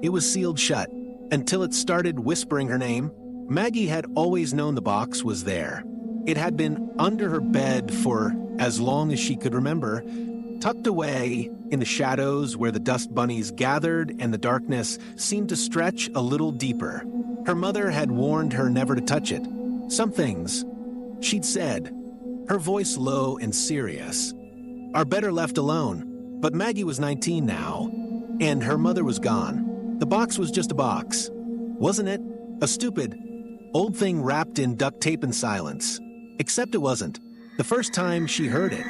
It was sealed shut until it started whispering her name. Maggie had always known the box was there. It had been under her bed for as long as she could remember, tucked away in the shadows where the dust bunnies gathered and the darkness seemed to stretch a little deeper. Her mother had warned her never to touch it. Some things she'd said, her voice low and serious, are better left alone. But Maggie was 19 now, and her mother was gone. The box was just a box, wasn't it? A stupid, old thing wrapped in duct tape and silence. Except it wasn't. The first time she heard it,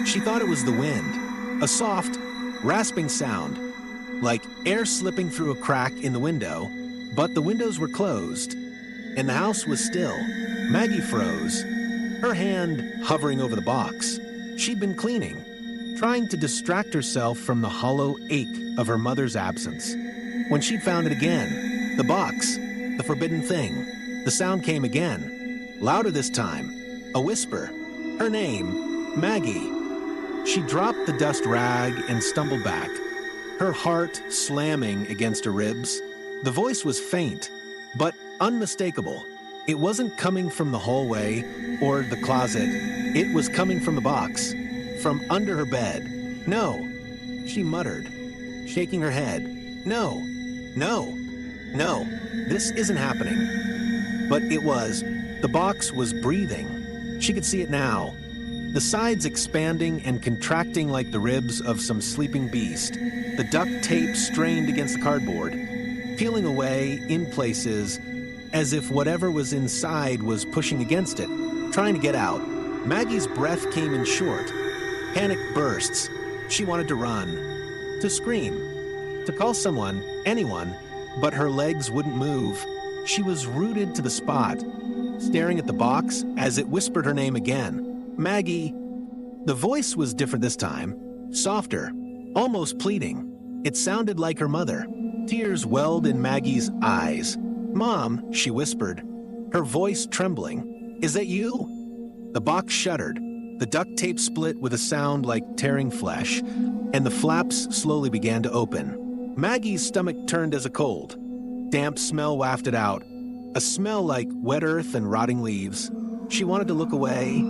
she thought it was the wind, a soft, rasping sound, like air slipping through a crack in the window, but the windows were closed, and the house was still. Maggie froze, her hand hovering over the box. She'd been cleaning, trying to distract herself from the hollow ache of her mother's absence. When she'd found it again, the box, the forbidden thing, the sound came again, louder this time, a whisper, her name, Maggie. She dropped the dust rag and stumbled back, her heart slamming against her ribs. The voice was faint, but unmistakable. It wasn't coming from the hallway or the closet. It was coming from the box, from under her bed. No, she muttered, shaking her head. No, this isn't happening. But it was. The box was breathing. She could see it now. The sides expanding and contracting like the ribs of some sleeping beast. The duct tape strained against the cardboard, peeling away in places as if whatever was inside was pushing against it, trying to get out. Maggie's breath came in short. Panic bursts. She wanted to run, to scream, to call someone, anyone, but her legs wouldn't move. She was rooted to the spot, staring at the box as it whispered her name again. Maggie. The voice was different this time, softer, almost pleading. It sounded like her mother. Tears welled in Maggie's eyes. "Mom," she whispered, her voice trembling. "Is that you?" The box shuddered. The duct tape split with a sound like tearing flesh, and the flaps slowly began to open. Maggie's stomach turned as a cold. Damp smell wafted out, a smell like wet earth and rotting leaves. She wanted to look away,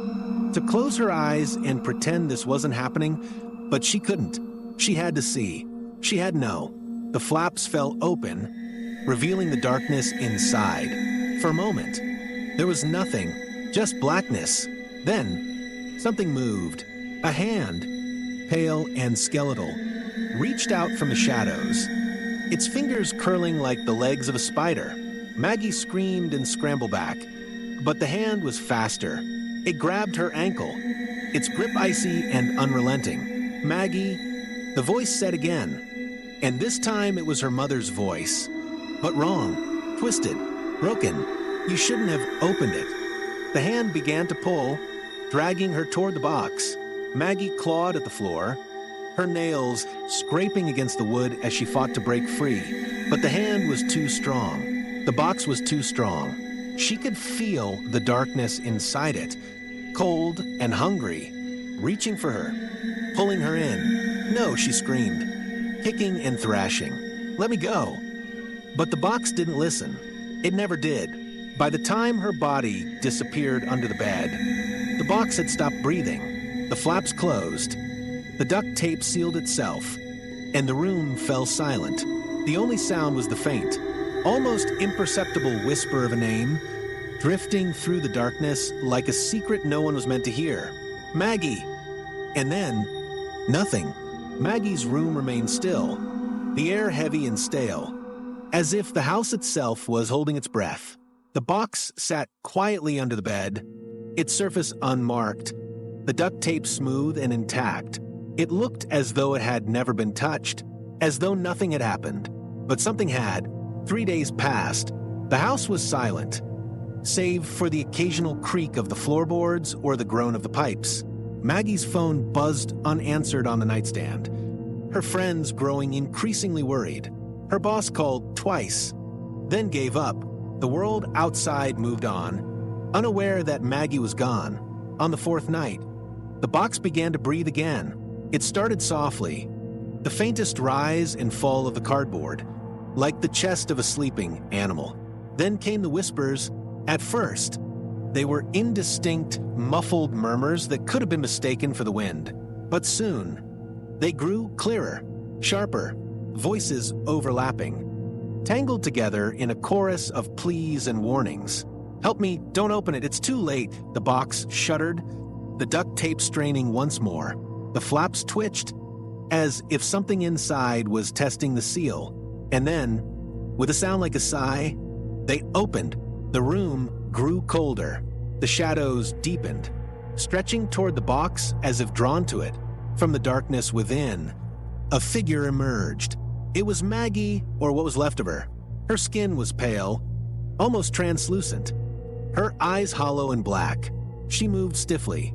to close her eyes and pretend this wasn't happening, but she couldn't. She had to see. She had to know. The flaps fell open, revealing the darkness inside. For a moment, there was nothing, just blackness. Then, something moved. A hand, pale and skeletal, reached out from the shadows, its fingers curling like the legs of a spider. Maggie screamed and scrambled back, but the hand was faster. It grabbed her ankle, its grip icy and unrelenting. "Maggie," the voice said again, and this time it was her mother's voice. But wrong, twisted, broken. You shouldn't have opened it. The hand began to pull, dragging her toward the box. Maggie clawed at the floor, her nails scraping against the wood as she fought to break free. But the hand was too strong. The box was too strong. She could feel the darkness inside it, cold and hungry, reaching for her, pulling her in. "No," she screamed, kicking and thrashing. "Let me go." But the box didn't listen. It never did. By the time her body disappeared under the bed, the box had stopped breathing. The flaps closed. The duct tape sealed itself, and the room fell silent. The only sound was the faint, almost imperceptible whisper of a name, drifting through the darkness like a secret no one was meant to hear. "Maggie!" And then, nothing. Maggie's room remained still, the air heavy and stale, as if the house itself was holding its breath. The box sat quietly under the bed, its surface unmarked, the duct tape smooth and intact. It looked as though it had never been touched, as though nothing had happened. But something had. 3 days passed. The house was silent, save for the occasional creak of the floorboards or the groan of the pipes. Maggie's phone buzzed unanswered on the nightstand, her friends growing increasingly worried. Her boss called twice, then gave up. The world outside moved on, unaware that Maggie was gone. On the 4th night, the box began to breathe again. It started softly, the faintest rise and fall of the cardboard, like the chest of a sleeping animal. Then came the whispers. At first, they were indistinct, muffled murmurs that could have been mistaken for the wind. But soon, they grew clearer, sharper, voices overlapping, tangled together in a chorus of pleas and warnings. "Help me, don't open it, it's too late." The box shuddered, the duct tape straining once more. The flaps twitched, as if something inside was testing the seal. And then, with a sound like a sigh, they opened. The room grew colder. The shadows deepened, stretching toward the box as if drawn to it. From the darkness within, a figure emerged. It was Maggie, or what was left of her. Her skin was pale, almost translucent. Her eyes hollow and black. She moved stiffly,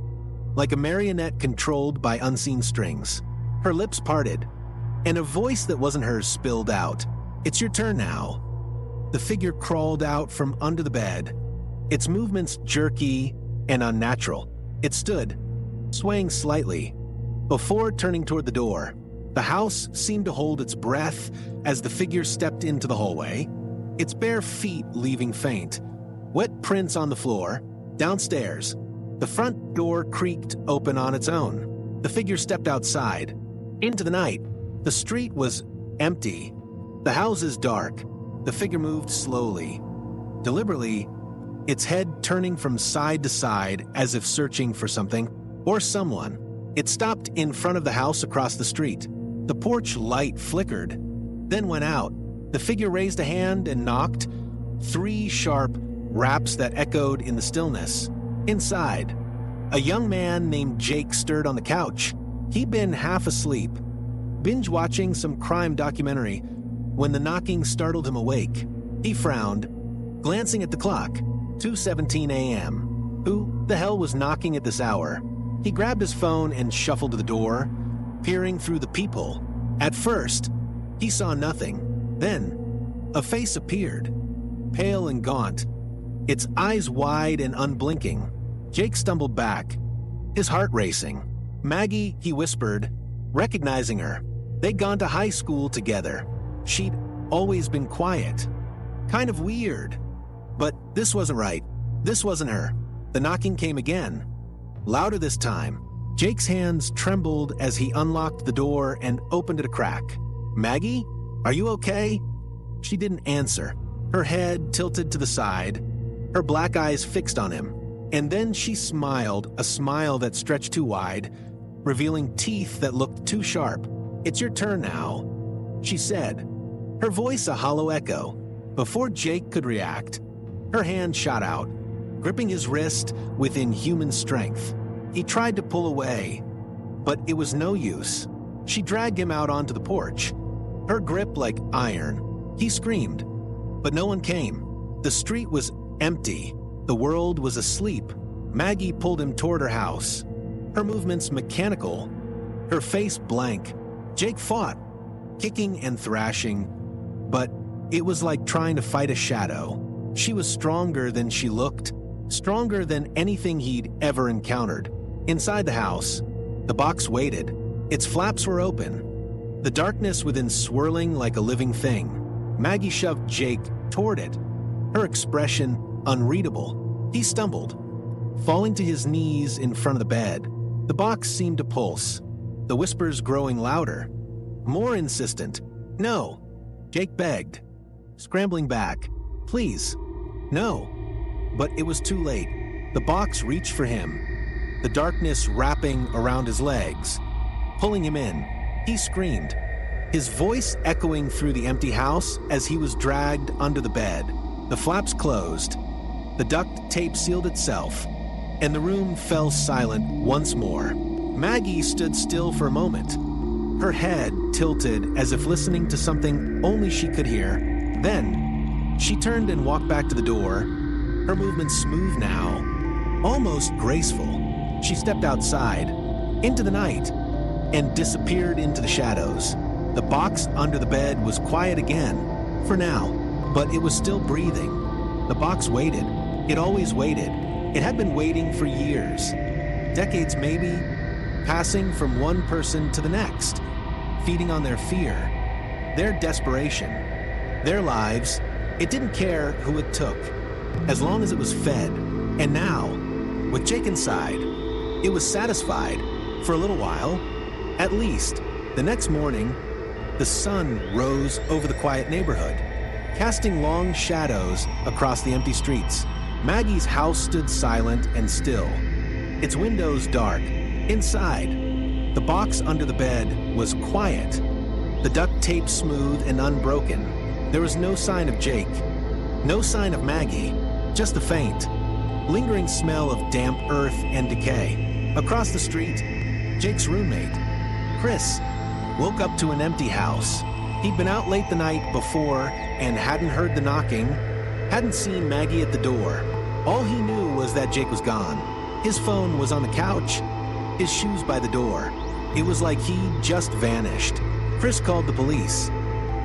like a marionette controlled by unseen strings. Her lips parted, and a voice that wasn't hers spilled out. "It's your turn now." The figure crawled out from under the bed, its movements jerky and unnatural. It stood, swaying slightly, before turning toward the door. The house seemed to hold its breath as the figure stepped into the hallway, its bare feet leaving faint. Wet prints on the floor. Downstairs, the front door creaked open on its own. The figure stepped outside, into the night. The street was empty, the houses dark. The figure moved slowly, deliberately, its head turning from side to side as if searching for something or someone. It stopped in front of the house across the street. The porch light flickered, then went out. The figure raised a hand and knocked. 3 sharp raps that echoed in the stillness. Inside, a young man named Jake stirred on the couch. He'd been half asleep, binge-watching some crime documentary, when the knocking startled him awake. He frowned, glancing at the clock. 2:17 a.m. Who the hell was knocking at this hour? He grabbed his phone and shuffled to the door, peering through the peephole. At first, he saw nothing. Then, a face appeared, pale and gaunt, its eyes wide and unblinking. Jake stumbled back, his heart racing. "Maggie," he whispered, recognizing her. They'd gone to high school together. She'd always been quiet, kind of weird. But this wasn't right. This wasn't her. The knocking came again, louder this time. Jake's hands trembled as he unlocked the door and opened it a crack. "Maggie, are you okay?" She didn't answer, her head tilted to the side, her black eyes fixed on him. And then she smiled, a smile that stretched too wide, revealing teeth that looked too sharp. "It's your turn now," she said, her voice a hollow echo. Before Jake could react, her hand shot out, gripping his wrist with inhuman strength. He tried to pull away, but it was no use. She dragged him out onto the porch, her grip like iron. He screamed, but no one came. The street was empty. The world was asleep. Maggie pulled him toward her house, her movements mechanical, her face blank. Jake fought, kicking and thrashing, but it was like trying to fight a shadow. She was stronger than she looked, stronger than anything he'd ever encountered. Inside the house, the box waited. Its flaps were open, the darkness within swirling like a living thing. Maggie shoved Jake toward it, her expression unreadable. He stumbled, falling to his knees in front of the bed. The box seemed to pulse, the whispers growing louder, more insistent. "No," Jake begged, scrambling back. "Please, no." But it was too late. The box reached for him, the darkness wrapping around his legs, pulling him in. He screamed, his voice echoing through the empty house as he was dragged under the bed. The flaps closed, the duct tape sealed itself, and the room fell silent once more. Maggie stood still for a moment, her head tilted as if listening to something only she could hear. Then, she turned and walked back to the door, her movements smooth now, almost graceful. She stepped outside, into the night, and disappeared into the shadows. The box under the bed was quiet again, for now, but it was still breathing. The box waited. It always waited. It had been waiting for years, decades maybe, passing from one person to the next, feeding on their fear, their desperation. Their lives, it didn't care who it took, as long as it was fed. And now, with Jake inside, it was satisfied for a little while. At least, the next morning, the sun rose over the quiet neighborhood, casting long shadows across the empty streets. Maggie's house stood silent and still, its windows dark. Inside, the box under the bed was quiet, the duct tape smooth and unbroken. There was no sign of Jake, no sign of Maggie, just the faint, lingering smell of damp earth and decay. Across the street, Jake's roommate, Chris, woke up to an empty house. He'd been out late the night before and hadn't heard the knocking, hadn't seen Maggie at the door. All he knew was that Jake was gone. His phone was on the couch, his shoes by the door. It was like he'd just vanished. Chris called the police,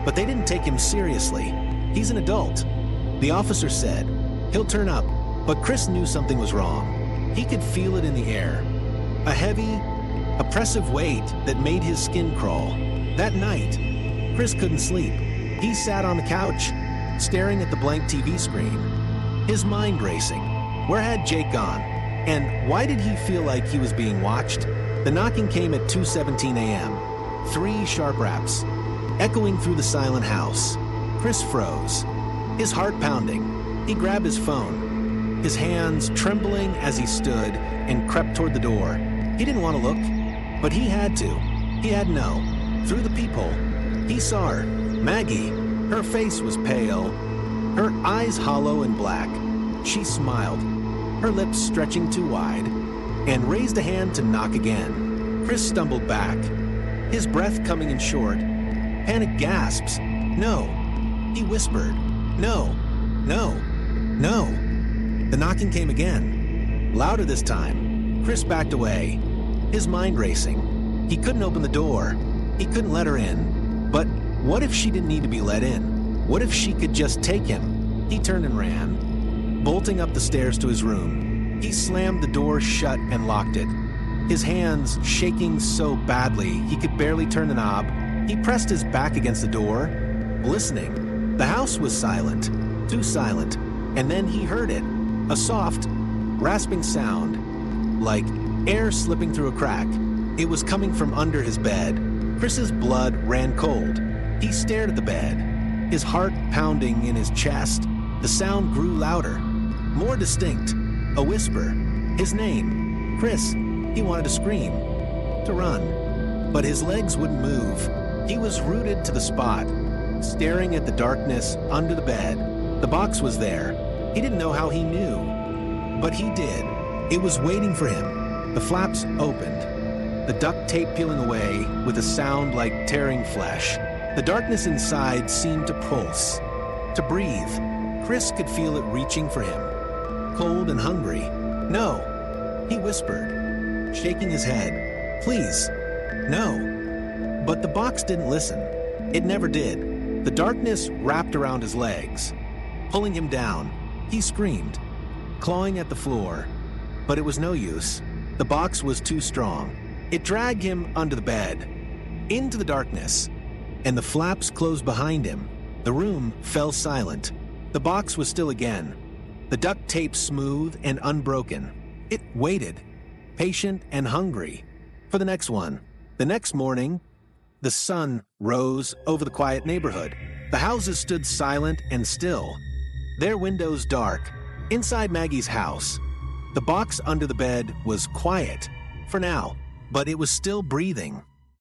but they didn't take him seriously. He's an adult. The officer said he'll turn up, but Chris knew something was wrong. He could feel it in the air, a heavy, oppressive weight that made his skin crawl. That night, Chris couldn't sleep. He sat on the couch, staring at the blank TV screen, his mind racing. Where had Jake gone? And why did he feel like he was being watched? The knocking came at 2:17 a.m. 3 sharp raps, echoing through the silent house. Chris froze, his heart pounding. He grabbed his phone, his hands trembling as he stood and crept toward the door. He didn't want to look, but he had to. He had to know. Through the peephole, he saw her, Maggie. Her face was pale, her eyes hollow and black. She smiled, her lips stretching too wide, and raised a hand to knock again. Chris stumbled back, his breath coming in short. Panic gasps. No. He whispered. No. No. No. The knocking came again, louder this time. Chris backed away, his mind racing. He couldn't open the door. He couldn't let her in. But what if she didn't need to be let in? What if she could just take him? He turned and ran, bolting up the stairs to his room. He slammed the door shut and locked it, his hands shaking so badly he could barely turn the knob. He pressed his back against the door, listening. The house was silent, too silent, and then he heard it, a soft, rasping sound, like air slipping through a crack. It was coming from under his bed. Chris's blood ran cold. He stared at the bed, his heart pounding in his chest. The sound grew louder, more distinct, a whisper. His name, Chris. He wanted to scream, to run, but his legs wouldn't move. He was rooted to the spot, staring at the darkness under the bed. The box was there. He didn't know how he knew, but he did. It was waiting for him. The flaps opened, the duct tape peeling away with a sound like tearing flesh. The darkness inside seemed to pulse, to breathe. Chris could feel it reaching for him, cold and hungry. No, he whispered, shaking his head. Please, no. But the box didn't listen. It never did. The darkness wrapped around his legs, pulling him down. He screamed, clawing at the floor, but it was no use. The box was too strong. It dragged him under the bed, into the darkness, and the flaps closed behind him. The room fell silent. The box was still again, the duct tape smooth and unbroken. It waited, patient and hungry, for the next one. The next morning, the sun rose over the quiet neighborhood. The houses stood silent and still, their windows dark. Inside Maggie's house, the box under the bed was quiet, for now, but it was still breathing.